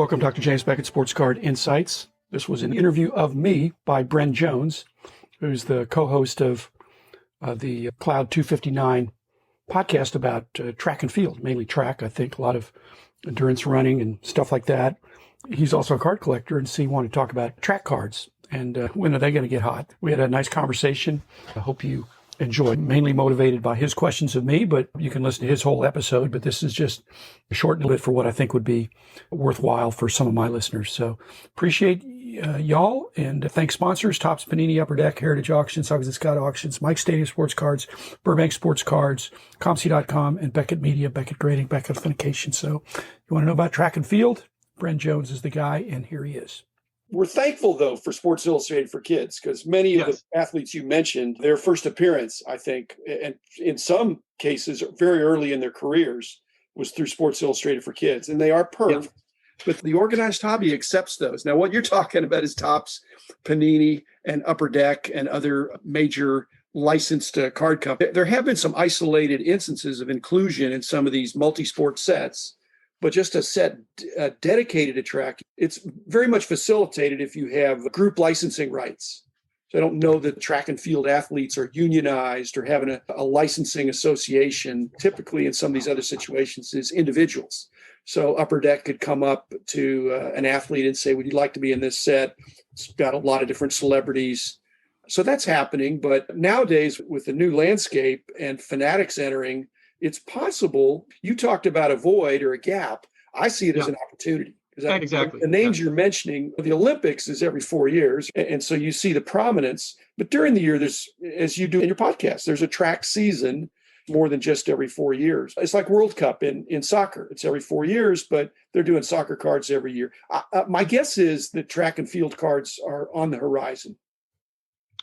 Welcome, Dr. James Beckett, Sports Card Insights. This was an interview of me by Brenn Jones, who's the co-host of the Cloud 259 podcast about track and field, mainly track, I think, a lot of endurance running and stuff like that. He's also a card collector, and so he wanted to talk about track cards and when are they going to get hot. We had a nice conversation. I hope you enjoyed, mainly motivated by his questions of me, but you can listen to his whole episode. But this is just a short bit for what I think would be worthwhile for some of my listeners. So appreciate y'all, and thanks sponsors: Topps, Panini, Upper Deck, Heritage Auctions, Huggins & Scott Auctions, Mike Stadium Sports Cards, Burbank Sports Cards, ComC.com, and Beckett Media, Beckett Grading, Beckett Authentication. So you want to know about track and field? Brenn Jones is the guy, and here he is. We're thankful, though, for Sports Illustrated for Kids, because many of the athletes you mentioned, their first appearance, I think, and in some cases very early in their careers, was through Sports Illustrated for Kids. And they are perfect, but the organized hobby accepts those. Now, what you're talking about is Topps, Panini, and Upper Deck, and other major licensed card companies. There have been some isolated instances of inclusion in some of these multi-sport sets, but just a set dedicated to track, it's very much facilitated if you have group licensing rights. So I don't know that track and field athletes are unionized or having a licensing association. Typically in some of these other situations is individuals. So Upper Deck could come up to an athlete and say, would you like to be in this set? It's got a lot of different celebrities. So that's happening. But nowadays with the new landscape and fanatics entering, it's possible. You talked about a void or a gap. I see it as an opportunity. Exactly. The names you're mentioning, the Olympics is every 4 years. And so you see the prominence. But during the year, there's, as you do in your podcast, there's a track season more than just every 4 years. It's like World Cup in soccer. It's every 4 years, but they're doing soccer cards every year. My guess is that track and field cards are on the horizon.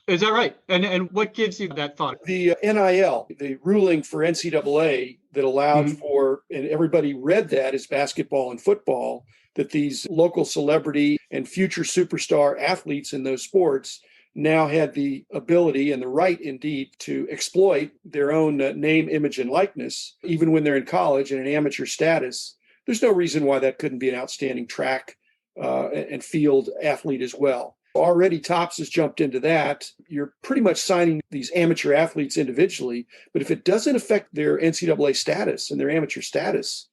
Is that right? And what gives you that thought? The NIL, the ruling for NCAA that allowed for, and everybody read that as basketball and football, that these local celebrity and future superstar athletes in those sports now had the ability and the right, indeed, to exploit their own name, image, and likeness, even when they're in college in an amateur status. There's no reason why that couldn't be an outstanding track and field athlete as well. Already Topps has jumped into that. You're pretty much signing these amateur athletes individually, but if it doesn't affect their NCAA status and their amateur status,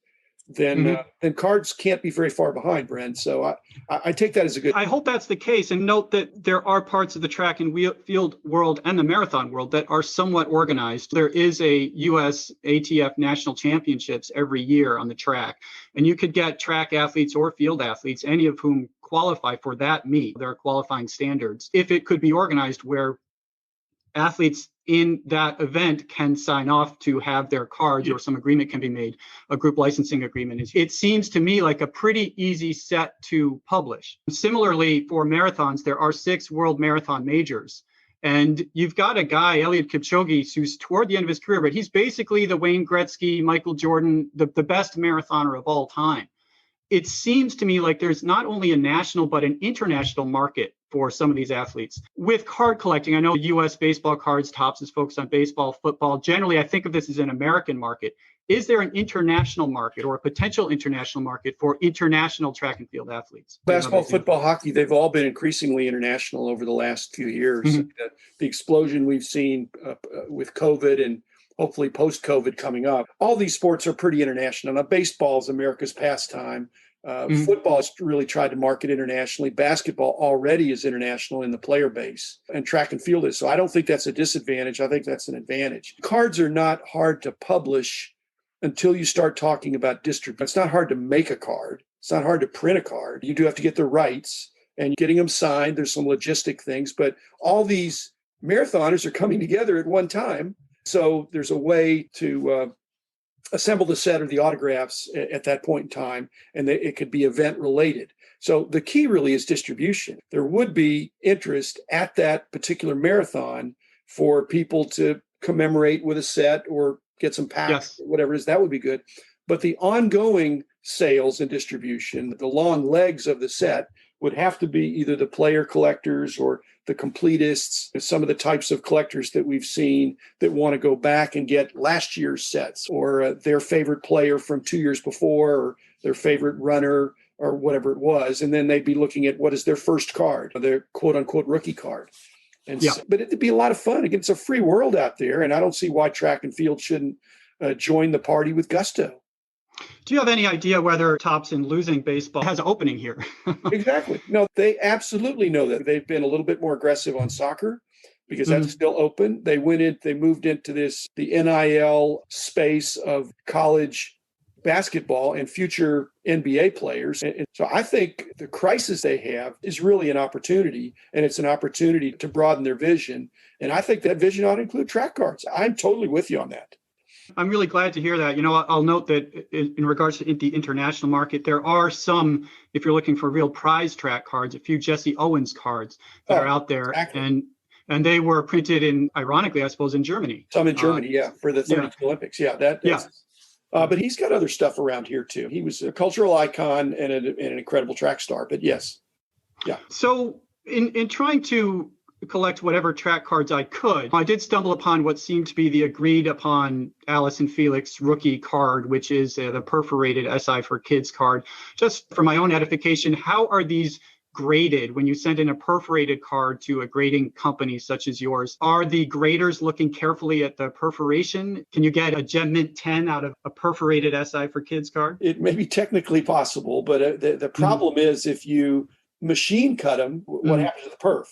then cards can't be very far behind, Brenn. So I take that as a good. I hope that's the case, and note that there are parts of the track and field world and the marathon world that are somewhat organized. There is a U.S. ATF national championships every year on the track, and you could get track athletes or field athletes, any of whom qualify for that meet. There are qualifying standards. If it could be organized where athletes in that event can sign off to have their cards or some agreement can be made, a group licensing agreement. It seems to me like a pretty easy set to publish. Similarly, for marathons, there are 6 world marathon majors. And you've got a guy, Eliud Kipchoge, who's toward the end of his career, but he's basically the Wayne Gretzky, Michael Jordan, the best marathoner of all time. It seems to me like there's not only a national, but an international market for some of these athletes. With card collecting, I know U.S. baseball cards, Topps is focused on baseball, football. Generally, I think of this as an American market. Is there an international market or a potential international market for international track and field athletes? Basketball, football, hockey, they've all been increasingly international over the last few years. The explosion we've seen with COVID and hopefully post-COVID coming up. All these sports are pretty international. Now, baseball is America's pastime. Football has really tried to market internationally. Basketball already is international in the player base, and track and field is. So I don't think that's a disadvantage. I think that's an advantage. Cards are not hard to publish until you start talking about distribution. It's not hard to make a card. It's not hard to print a card. You do have to get the rights and getting them signed. There's some logistic things, but all these marathoners are coming together at one time. So there's a way to assemble the set or the autographs at that point in time, and it could be event related. So the key really is distribution. There would be interest at that particular marathon for people to commemorate with a set or get some packs, whatever it is. That would be good. But the ongoing sales and distribution, the long legs of the set, would have to be either the player collectors or the completists, some of the types of collectors that we've seen that want to go back and get last year's sets or their favorite player from 2 years before or their favorite runner or whatever it was. And then they'd be looking at what is their first card, their quote unquote rookie card. And Yeah. but it'd be a lot of fun. Again, it's a free world out there. And I don't see why track and field shouldn't join the party with gusto. Do you have any idea whether Thompson losing baseball has an opening here? Exactly. No, they absolutely know that. They've been a little bit more aggressive on soccer because that's still open. They moved into the NIL space of college basketball and future NBA players. And so I think the crisis they have is really an opportunity, and it's an opportunity to broaden their vision. And I think that vision ought to include track cards. I'm totally with you on that. I'm really glad to hear that. I'll note that in regards to the international market, there are some, if you're looking for real prize track cards, a few Jesse Owens cards that are out there. Exactly. And they were printed ironically, I suppose, in Germany. Some in Germany, for the 32 Olympics. But he's got other stuff around here too. He was a cultural icon and an incredible track star. But yes. Yeah. So in trying to collect whatever track cards I could, I did stumble upon what seemed to be the agreed upon Allison Felix rookie card, which is the perforated SI for Kids card. Just for my own edification, how are these graded when you send in a perforated card to a grading company such as yours? Are the graders looking carefully at the perforation? Can you get a Gem Mint 10 out of a perforated SI for Kids card? It may be technically possible, but the problem is if you machine cut them, what happens to the perf?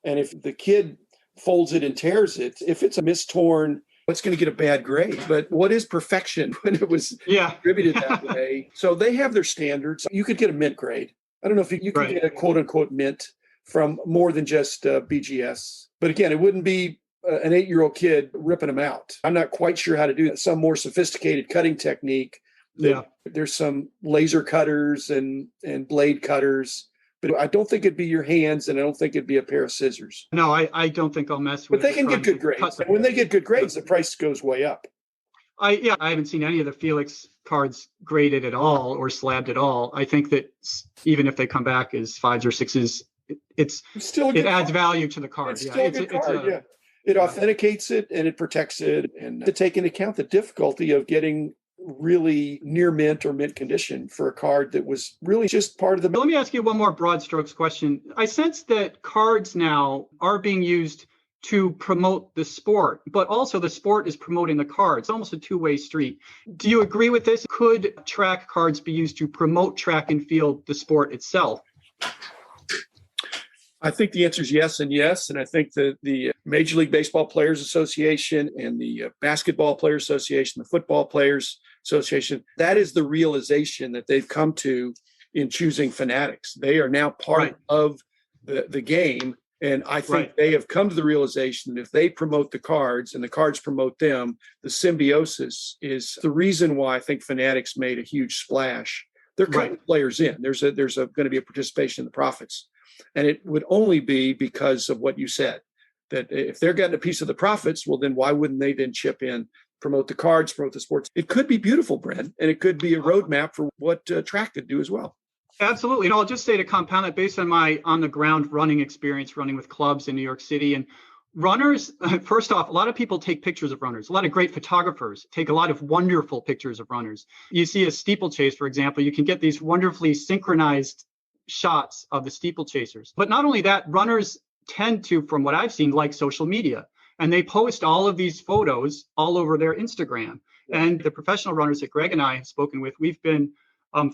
And if the kid folds it and tears it, if it's a mistorn, it's going to get a bad grade. But what is perfection when it was distributed that way? So they have their standards. You could get a mint grade. I don't know if you could get a quote unquote mint from more than just BGS. But again, it wouldn't be an 8-year-old kid ripping them out. I'm not quite sure how to do that. Some more sophisticated cutting technique. There's some laser cutters and blade cutters. But I don't think it'd be your hands, and I don't think it'd be a pair of scissors. No, I don't think I'll mess with it. But they can get good grades. And when they get good grades, the price goes way up. I haven't seen any of the Felix cards graded at all or slabbed at all. I think that even if they come back as 5s or 6s, it adds value to the card. It's still a good card. It authenticates it and it protects it. And to take into account the difficulty of getting really near mint or mint condition for a card that was really just part of the. Let me ask you one more broad strokes question. I sense that cards now are being used to promote the sport, but also the sport is promoting the card. It's almost a two-way street. Do you agree with this? Could track cards be used to promote track and field, the sport itself? I think the answer is yes and yes. And I think that the Major League Baseball Players Association and the Basketball Players Association, the Football Players Association, that is the realization that they've come to in choosing Fanatics. They are now part of the game. And I think they have come to the realization that if they promote the cards and the cards promote them, the symbiosis is the reason why I think Fanatics made a huge splash. They're cutting players in. There's going to be a participation in the profits. And it would only be because of what you said, that if they're getting a piece of the profits, well, then why wouldn't they then chip in, promote the cards, promote the sports? It could be beautiful, Brenn, and it could be a roadmap for what track could do as well. Absolutely. And I'll just say to compound that, based on my on-the-ground running experience, running with clubs in New York City, and runners, first off, a lot of people take pictures of runners. A lot of great photographers take a lot of wonderful pictures of runners. You see a steeplechase, for example, you can get these wonderfully synchronized shots of the steeplechasers. But not only that, runners tend to, from what I've seen, like social media. And they post all of these photos all over their Instagram. And the professional runners that Greg and I have spoken with, we've been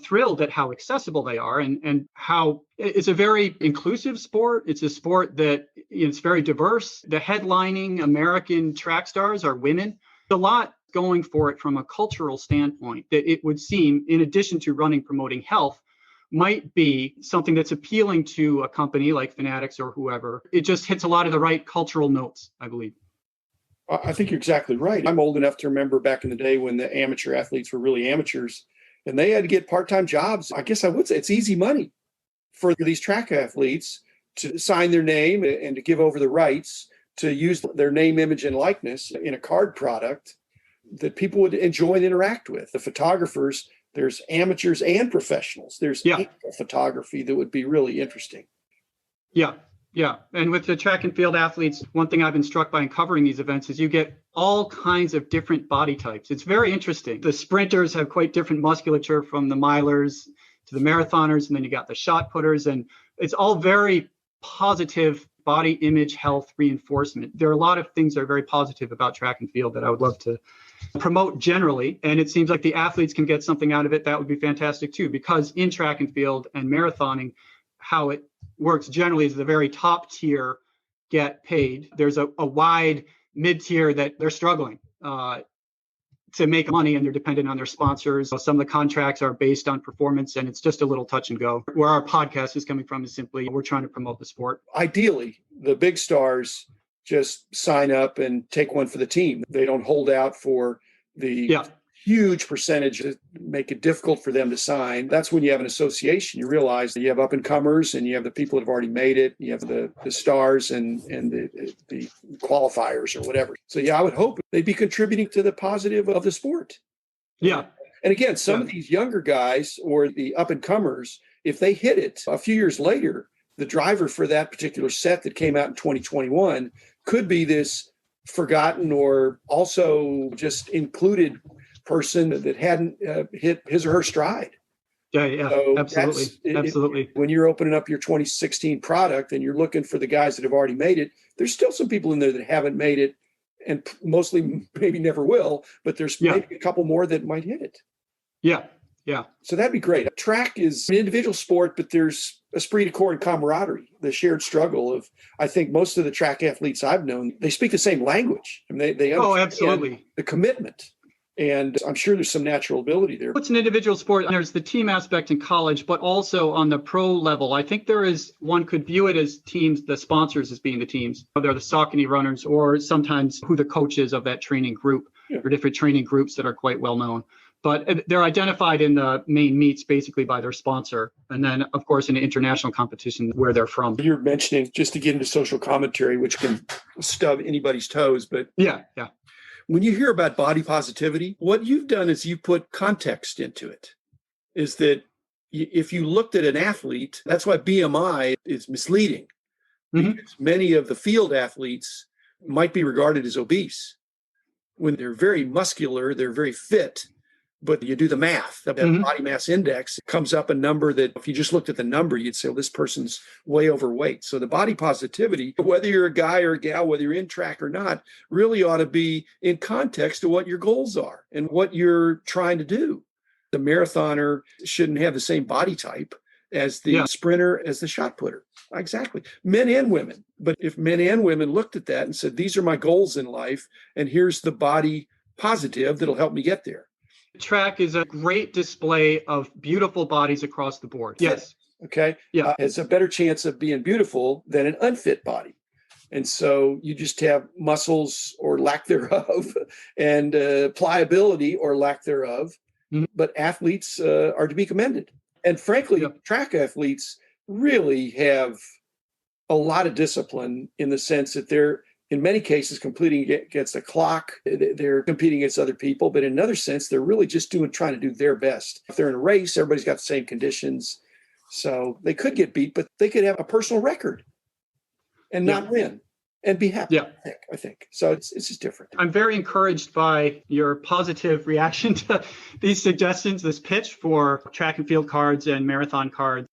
thrilled at how accessible they are and how it's a very inclusive sport. It's a sport that it's very diverse. The headlining American track stars are women. A lot going for it from a cultural standpoint that it would seem, in addition to running promoting health, might be something that's appealing to a company like Fanatics or whoever. It just hits a lot of the right cultural notes, I believe. I think you're exactly right. I'm old enough to remember back in the day when the amateur athletes were really amateurs and they had to get part-time jobs. I guess I would say it's easy money for these track athletes to sign their name and to give over the rights to use their name, image, and likeness in a card product that people would enjoy and interact with. The photographers, there's amateurs and professionals. There's photography that would be really interesting. Yeah. And with the track and field athletes, one thing I've been struck by in covering these events is you get all kinds of different body types. It's very interesting. The sprinters have quite different musculature from the milers to the marathoners, and then you got the shot putters, and it's all very positive body image health reinforcement. There are a lot of things that are very positive about track and field that I would love to promote generally. And it seems like the athletes can get something out of it. That would be fantastic too, because in track and field and marathoning, how it works generally is the very top tier get paid. There's a wide mid tier that they're struggling to make money, and they're dependent on their sponsors. So some of the contracts are based on performance, and it's just a little touch and go. Where our podcast is coming from is simply we're trying to promote the sport. Ideally, the big stars just sign up and take one for the team. They don't hold out for the huge percentage that make it difficult for them to sign. That's when you have an association. You realize that you have up and comers, and you have the people that have already made it. You have the stars and the qualifiers or whatever. So I would hope they'd be contributing to the positive of the sport. Yeah. And again, some of these younger guys or the up and comers, if they hit it a few years later, the driver for that particular set that came out in 2021 could be this forgotten or also just included person that hadn't hit his or her stride. Yeah, so absolutely. When you're opening up your 2016 product and you're looking for the guys that have already made it, there's still some people in there that haven't made it, and mostly maybe never will, but there's maybe a couple more that might hit it. Yeah. So that'd be great. Track is an individual sport, but there's esprit de corps and camaraderie, the shared struggle of, I think most of the track athletes I've known, they speak the same language. I mean, they understand absolutely the commitment. And I'm sure there's some natural ability there. It's an individual sport. There's the team aspect in college, but also on the pro level. I think one could view it as teams, the sponsors as being the teams. They're the Saucony runners, or sometimes who the coach is of that training group, or different training groups that are quite well known. But they're identified in the main meets basically by their sponsor. And then, of course, in the international competition where they're from. You're mentioning, just to get into social commentary, which can stub anybody's toes, but yeah. When you hear about body positivity, what you've done is you put context into it. Is that if you looked at an athlete, that's why BMI is misleading. Because many of the field athletes might be regarded as obese. When they're very muscular, they're very fit, but you do the math, that body mass index comes up a number that if you just looked at the number, you'd say, well, this person's way overweight. So the body positivity, whether you're a guy or a gal, whether you're in track or not, really ought to be in context to what your goals are and what you're trying to do. The marathoner shouldn't have the same body type as the sprinter, as the shot putter. Exactly. Men and women. But if men and women looked at that and said, these are my goals in life, and here's the body positive that'll help me get there. Track is a great display of beautiful bodies across the board. Yes. Okay. Yeah. It's a better chance of being beautiful than an unfit body. And so you just have muscles or lack thereof and pliability or lack thereof. But athletes are to be commended. And frankly, track athletes really have a lot of discipline in the sense that they're, in many cases, competing against the clock. They're competing against other people, but in another sense, they're really just trying to do their best. If they're in a race, everybody's got the same conditions. So they could get beat, but they could have a personal record and not win and be happy, I think. So it's just different. I'm very encouraged by your positive reaction to these suggestions, this pitch for track and field cards and marathon cards.